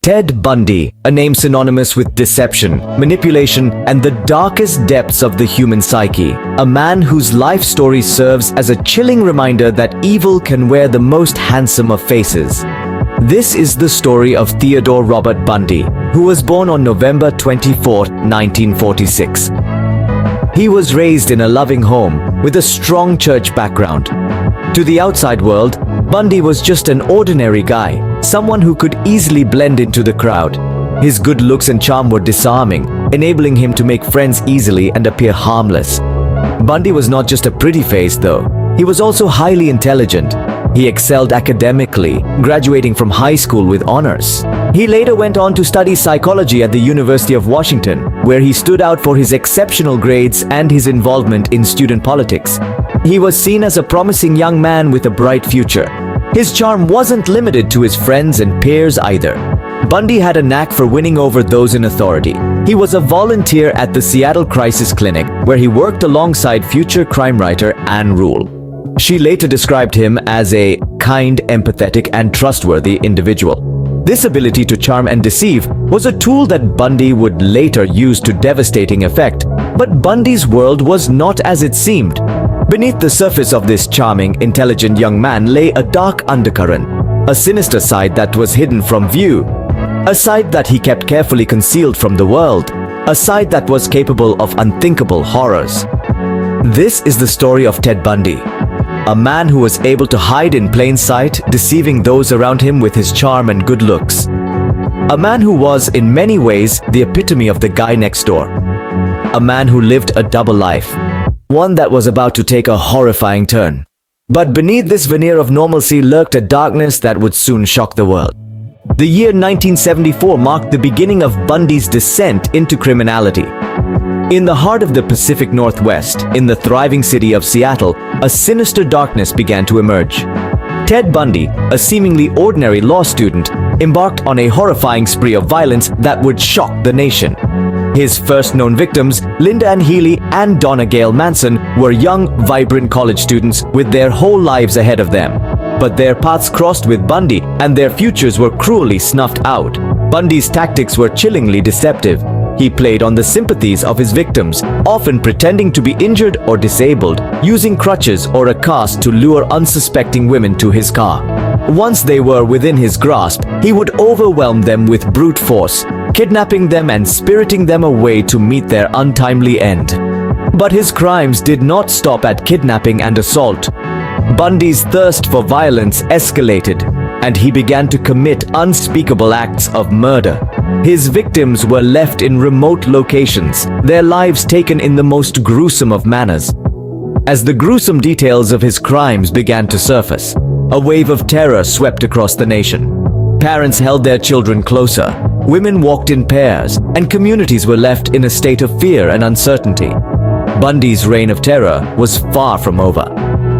Ted Bundy, a name synonymous with deception, manipulation, and the darkest depths of the human psyche. A man whose life story serves as a chilling reminder that evil can wear the most handsome of faces. This is the story of Theodore Robert Bundy, who was born on November 24, 1946. He was raised in a loving home with a strong church background. To the outside world, Bundy was just an ordinary guy, someone who could easily blend into the crowd. His good looks and charm were disarming, enabling him to make friends easily and appear harmless. Bundy was not just a pretty face, though. He was also highly intelligent. He excelled academically, graduating from high school with honors. He later went on to study psychology at the University of Washington, where he stood out for his exceptional grades and his involvement in student politics. He was seen as a promising young man with a bright future. His charm wasn't limited to his friends and peers either. Bundy had a knack for winning over those in authority. He was a volunteer at the Seattle Crisis Clinic, where he worked alongside future crime writer Ann Rule. She later described him as a kind, empathetic, and trustworthy individual. This ability to charm and deceive was a tool that Bundy would later use to devastating effect. But Bundy's world was not as it seemed. Beneath the surface of this charming, intelligent young man lay a dark undercurrent, a sinister side that was hidden from view, a side that he kept carefully concealed from the world, a side that was capable of unthinkable horrors. This is the story of Ted Bundy, a man who was able to hide in plain sight, deceiving those around him with his charm and good looks. A man who was, in many ways, the epitome of the guy next door. A man who lived a double life, one that was about to take a horrifying turn. But beneath this veneer of normalcy lurked a darkness that would soon shock the world. The year 1974 marked the beginning of Bundy's descent into criminality. In the heart of the Pacific Northwest, in the thriving city of Seattle, a sinister darkness began to emerge. Ted Bundy, a seemingly ordinary law student, embarked on a horrifying spree of violence that would shock the nation. His first known victims, Linda Ann Healy and Donna Gail Manson, were young, vibrant college students with their whole lives ahead of them. But their paths crossed with Bundy, and their futures were cruelly snuffed out. Bundy's tactics were chillingly deceptive. He played on the sympathies of his victims, often pretending to be injured or disabled, using crutches or a cast to lure unsuspecting women to his car. Once they were within his grasp, he would overwhelm them with brute force, kidnapping them and spiriting them away to meet their untimely end. But his crimes did not stop at kidnapping and assault. Bundy's thirst for violence escalated, and he began to commit unspeakable acts of murder. His victims were left in remote locations, their lives taken in the most gruesome of manners. As the gruesome details of his crimes began to surface, a wave of terror swept across the nation. Parents held their children closer, women walked in pairs, and communities were left in a state of fear and uncertainty. Bundy's reign of terror was far from over.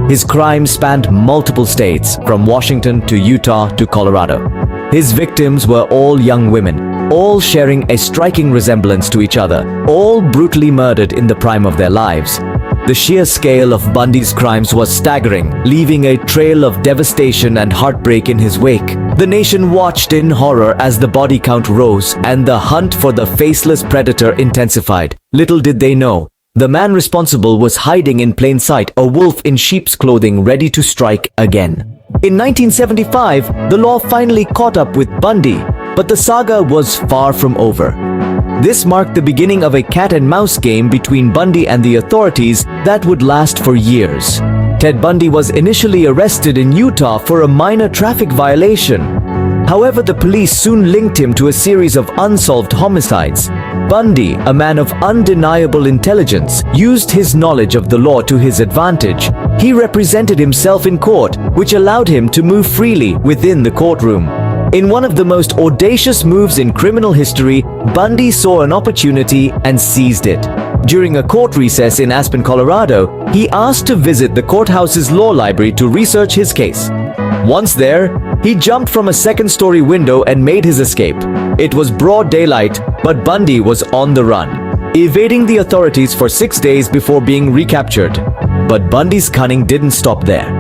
His crimes spanned multiple states, from Washington to Utah to Colorado. His victims were all young women, all sharing a striking resemblance to each other, all brutally murdered in the prime of their lives. The sheer scale of Bundy's crimes was staggering, leaving a trail of devastation and heartbreak in his wake. The nation watched in horror as the body count rose and the hunt for the faceless predator intensified. Little did they know, the man responsible was hiding in plain sight, a wolf in sheep's clothing ready to strike again. In 1975, the law finally caught up with Bundy, but the saga was far from over. This marked the beginning of a cat-and-mouse game between Bundy and the authorities that would last for years. Ted Bundy was initially arrested in Utah for a minor traffic violation. However, the police soon linked him to a series of unsolved homicides. Bundy, a man of undeniable intelligence, used his knowledge of the law to his advantage. He represented himself in court, which allowed him to move freely within the courtroom. In one of the most audacious moves in criminal history, Bundy saw an opportunity and seized it. During a court recess in Aspen, Colorado, he asked to visit the courthouse's law library to research his case. Once there, he jumped from a second-story window and made his escape. It was broad daylight, but Bundy was on the run, evading the authorities for 6 days before being recaptured. But Bundy's cunning didn't stop there.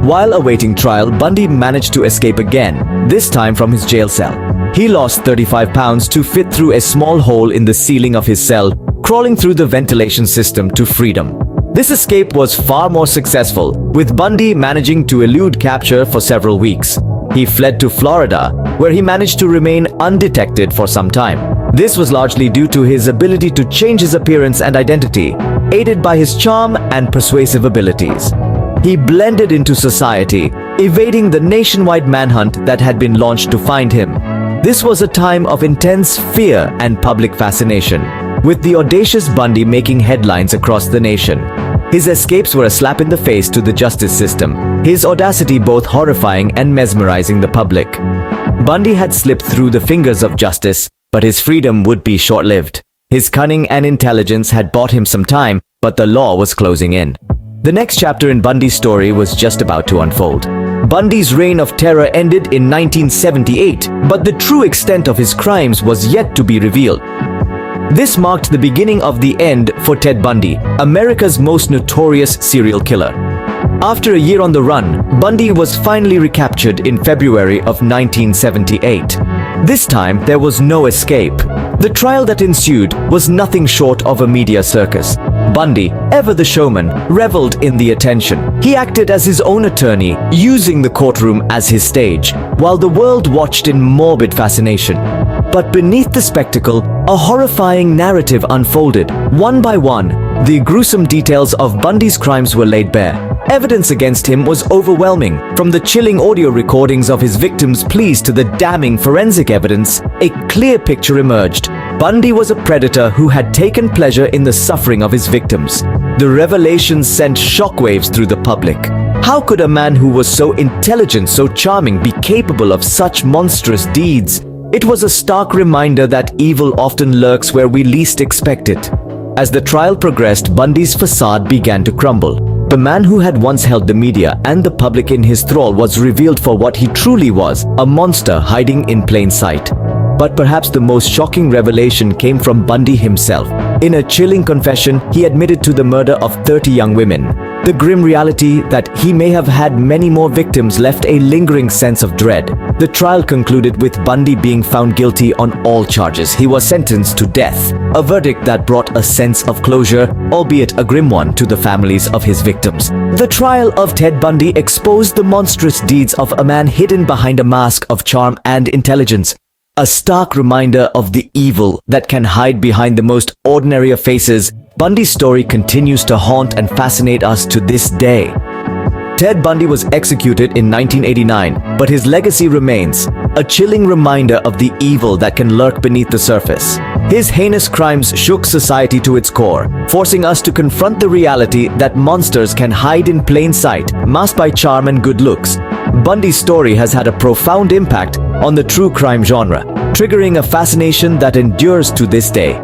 While awaiting trial, Bundy managed to escape again, this time from his jail cell. He lost 35 pounds to fit through a small hole in the ceiling of his cell, crawling through the ventilation system to freedom. This escape was far more successful, with Bundy managing to elude capture for several weeks. He fled to Florida, where he managed to remain undetected for some time. This was largely due to his ability to change his appearance and identity, aided by his charm and persuasive abilities. He blended into society, evading the nationwide manhunt that had been launched to find him. This was a time of intense fear and public fascination, with the audacious Bundy making headlines across the nation. His escapes were a slap in the face to the justice system, his audacity both horrifying and mesmerizing the public. Bundy had slipped through the fingers of justice, but his freedom would be short-lived. His cunning and intelligence had bought him some time, but the law was closing in. The next chapter in Bundy's story was just about to unfold. Bundy's reign of terror ended in 1978, but the true extent of his crimes was yet to be revealed. This marked the beginning of the end for Ted Bundy, America's most notorious serial killer. After a year on the run, Bundy was finally recaptured in February of 1978. This time, there was no escape. The trial that ensued was nothing short of a media circus. Bundy, ever the showman, reveled in the attention. He acted as his own attorney, using the courtroom as his stage, while the world watched in morbid fascination. But beneath the spectacle, a horrifying narrative unfolded. One by one, the gruesome details of Bundy's crimes were laid bare. Evidence against him was overwhelming. From the chilling audio recordings of his victims' pleas to the damning forensic evidence, a clear picture emerged. Bundy was a predator who had taken pleasure in the suffering of his victims. The revelations sent shockwaves through the public. How could a man who was so intelligent, so charming, be capable of such monstrous deeds? It was a stark reminder that evil often lurks where we least expect it. As the trial progressed, Bundy's facade began to crumble. The man who had once held the media and the public in his thrall was revealed for what he truly was, a monster hiding in plain sight. But perhaps the most shocking revelation came from Bundy himself. In a chilling confession, he admitted to the murder of 30 young women. The grim reality that he may have had many more victims left a lingering sense of dread. The trial concluded with Bundy being found guilty on all charges. He was sentenced to death, a verdict that brought a sense of closure, albeit a grim one, to the families of his victims. The trial of Ted Bundy exposed the monstrous deeds of a man hidden behind a mask of charm and intelligence. A stark reminder of the evil that can hide behind the most ordinary of faces. Bundy's story continues to haunt and fascinate us to this day. Ted Bundy was executed in 1989, but his legacy remains, a chilling reminder of the evil that can lurk beneath the surface. His heinous crimes shook society to its core, forcing us to confront the reality that monsters can hide in plain sight, masked by charm and good looks. Bundy's story has had a profound impact on the true crime genre, triggering a fascination that endures to this day.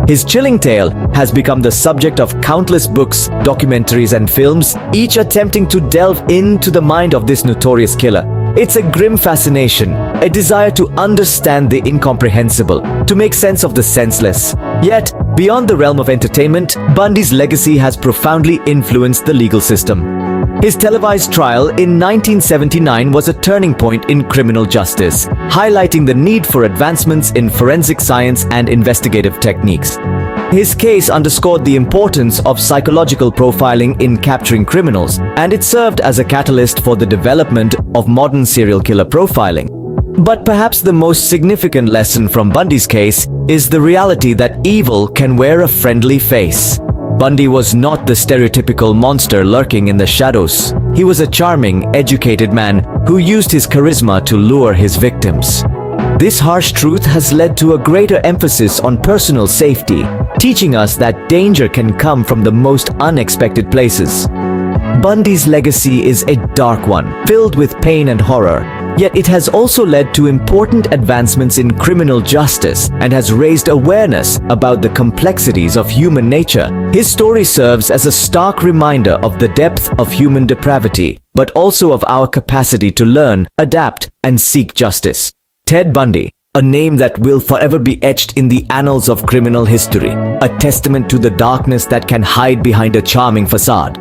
His chilling tale has become the subject of countless books, documentaries, and films, each attempting to delve into the mind of this notorious killer. It's a grim fascination, a desire to understand the incomprehensible, to make sense of the senseless. Yet, beyond the realm of entertainment, Bundy's legacy has profoundly influenced the legal system. His televised trial in 1979 was a turning point in criminal justice, highlighting the need for advancements in forensic science and investigative techniques. His case underscored the importance of psychological profiling in capturing criminals, and it served as a catalyst for the development of modern serial killer profiling. But perhaps the most significant lesson from Bundy's case is the reality that evil can wear a friendly face. Bundy was not the stereotypical monster lurking in the shadows. He was a charming, educated man who used his charisma to lure his victims. This harsh truth has led to a greater emphasis on personal safety, teaching us that danger can come from the most unexpected places. Bundy's legacy is a dark one, filled with pain and horror. Yet it has also led to important advancements in criminal justice and has raised awareness about the complexities of human nature. His story serves as a stark reminder of the depth of human depravity, but also of our capacity to learn, adapt, and seek justice. Ted Bundy, a name that will forever be etched in the annals of criminal history, a testament to the darkness that can hide behind a charming facade.